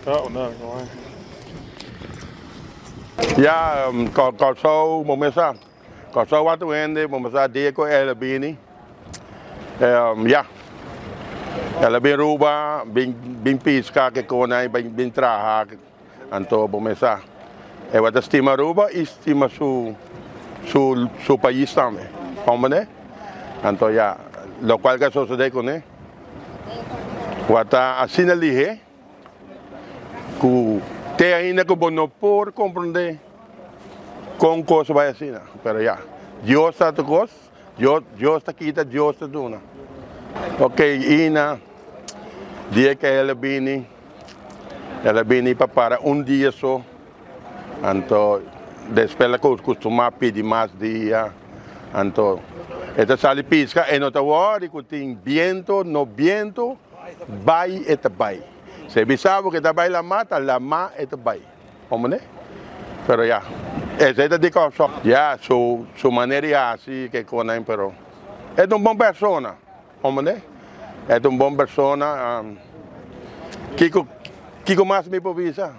Oh, no, no way. Ja, Corso, momesa. Corso wat we ende, momesa Diego Elabini. Ja. Elabini Ruba, bin pisca que conai, bin traha, anto momesa. E wat estima Ruba, estima su país também. Como né? Anto ja, lo cual que sucede con né. Wata assim ali he. Ku te ainda que bono por compreender con cosas vai assim, pero ya, Dios está tu cos, Dios está quita, Dios está duna. Ok, ina, dia que ela vini para dia só, então, depois ela costuma pedir mais dia, então, esta sali pisca, e não te worry que tem viento, no viento, vai e vai. Se bisabo que vai la mata e vai. Como né? Pero ya, ese es de cosa. Ya, su manera así que con él, pero es una buena persona, hombre. Es una buena persona. Kiko más me puede visa.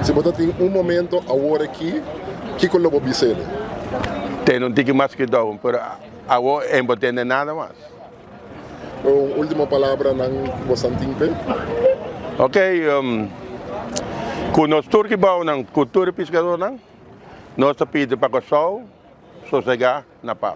Se você tem momento agora aqui, que que lobo bisele? Tengo un tico más que dos, pero ahora no tiene nada más. Última palavra nang Bosantimpe. Ok, kung nos turki ba ng kultura pescador nang, nos pide para o sol, sossegar na paz.